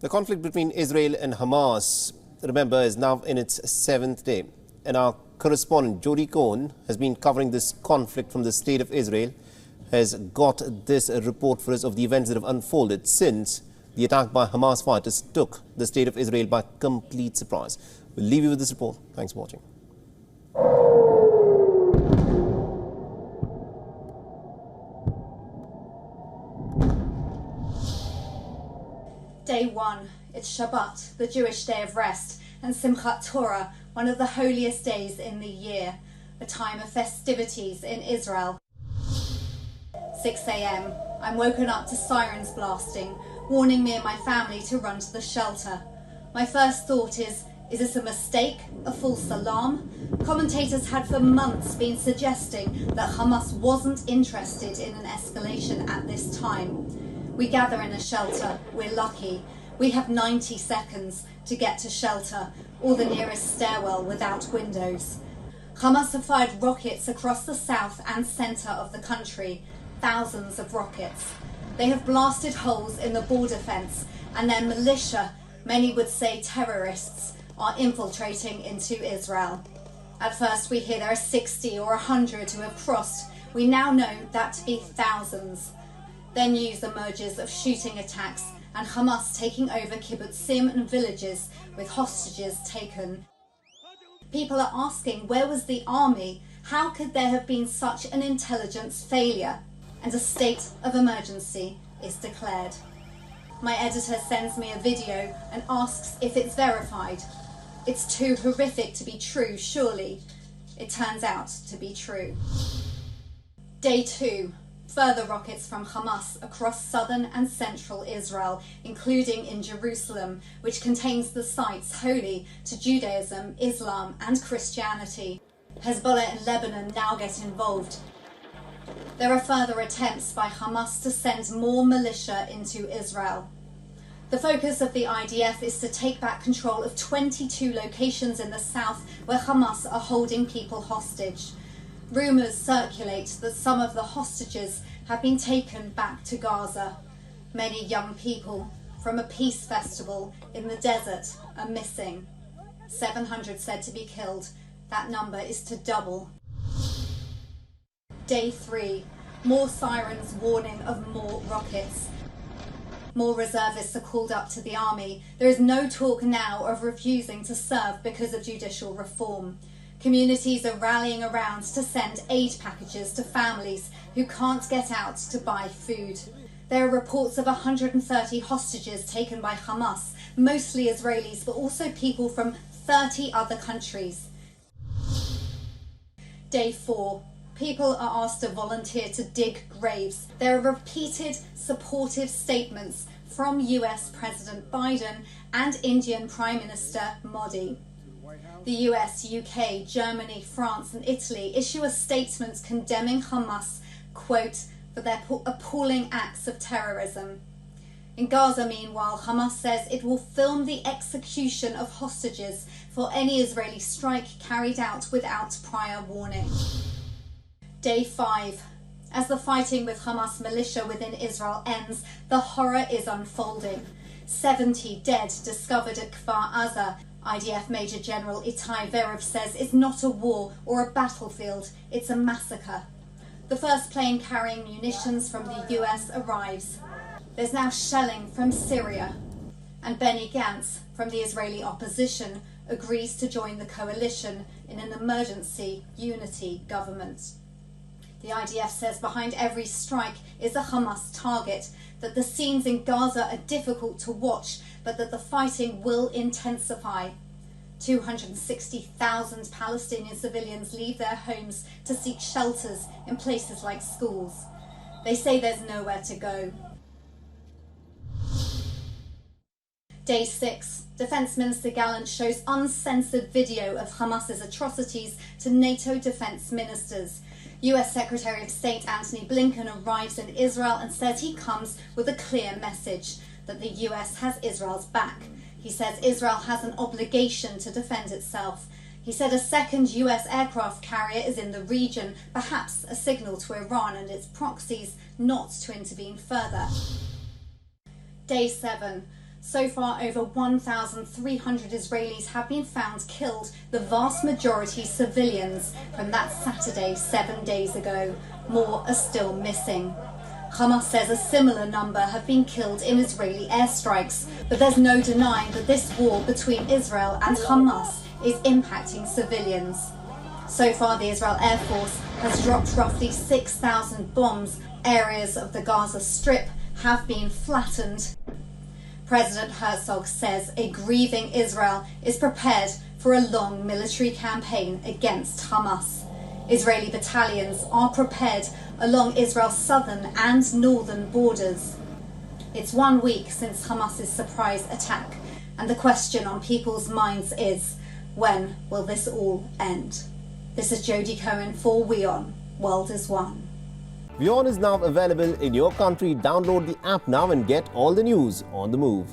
The conflict between Israel and Hamas, remember, is now in its 7th day. And our correspondent, Jody Cohen, has been covering this conflict from the State of Israel, has got this report for us of the events that have unfolded since the attack by Hamas fighters took the State of Israel by complete surprise. We'll leave you with this report. Thanks for watching. Day 1, it's Shabbat, the Jewish day of rest, and Simchat Torah, one of the holiest days in the year, a time of festivities in Israel. 6 a.m, I'm woken up to sirens blasting, warning me and my family to run to the shelter. My first thought is this a mistake, a false alarm? Commentators had for months been suggesting that Hamas wasn't interested in an escalation at this time. We gather in a shelter. We're lucky. We have 90 seconds to get to shelter or the nearest stairwell without windows. Hamas have fired rockets across the south and centre of the country, thousands of rockets. They have blasted holes in the border fence, and their militia, many would say terrorists, are infiltrating into Israel. At first we hear there are 60 or 100 who have crossed. We now know that to be thousands. Then news emerges of shooting attacks and Hamas taking over kibbutzim and villages with hostages taken. People are asking, where was the army? How could there have been such an intelligence failure? And a state of emergency is declared. My editor sends me a video and asks if it's verified. It's too horrific to be true, surely. It turns out to be true. Day 2. Further rockets from Hamas across southern and central Israel, including in Jerusalem, which contains the sites holy to Judaism, Islam and Christianity. Hezbollah and Lebanon now get involved. There are further attempts by Hamas to send more militia into Israel. The focus of the IDF is to take back control of 22 locations in the south where Hamas are holding people hostage. Rumours circulate that some of the hostages have been taken back to Gaza. Many young people from a peace festival in the desert are missing. 700 said to be killed. That number is to double. Day 3. More sirens warning of more rockets. More reservists are called up to the army. There is no talk now of refusing to serve because of judicial reform. Communities are rallying around to send aid packages to families who can't get out to buy food. There are reports of 130 hostages taken by Hamas, mostly Israelis, but also people from 30 other countries. Day 4. People are asked to volunteer to dig graves. There are repeated supportive statements from US President Biden and Indian Prime Minister Modi. The US, UK, Germany, France and Italy issue a statement condemning Hamas, quote, for their appalling acts of terrorism. In Gaza, meanwhile, Hamas says it will film the execution of hostages for any Israeli strike carried out without prior warning. Day 5. As the fighting with Hamas militia within Israel ends, the horror is unfolding. 70 dead discovered at Kfar Aza. IDF Major General Itai Verev says it's not a war or a battlefield, it's a massacre. The first plane carrying munitions from the US arrives. There's now shelling from Syria. And Benny Gantz from the Israeli opposition agrees to join the coalition in an emergency unity government. The IDF says behind every strike is a Hamas target, that the scenes in Gaza are difficult to watch, but that the fighting will intensify. 260,000 Palestinian civilians leave their homes to seek shelters in places like schools. They say there's nowhere to go. Day 6. Defence Minister Gallant shows uncensored video of Hamas's atrocities to NATO defence ministers. US Secretary of State Antony Blinken arrives in Israel and says he comes with a clear message that the US has Israel's back. He says Israel has an obligation to defend itself. He said a second US aircraft carrier is in the region, perhaps a signal to Iran and its proxies not to intervene further. Day 7. So far, over 1,300 Israelis have been found killed, the vast majority civilians, from that Saturday 7 days ago. More are still missing. Hamas says a similar number have been killed in Israeli airstrikes, but there's no denying that this war between Israel and Hamas is impacting civilians. So far, the Israel Air Force has dropped roughly 6,000 bombs. Areas of the Gaza Strip have been flattened. President Herzog says a grieving Israel is prepared for a long military campaign against Hamas. Israeli battalions are prepared along Israel's southern and northern borders. It's 1 week since Hamas's surprise attack, and the question on people's minds is, when will this all end? This is Jodie Cohen for WION. World is One. WION is now available in your country. Download the app now and get all the news on the move.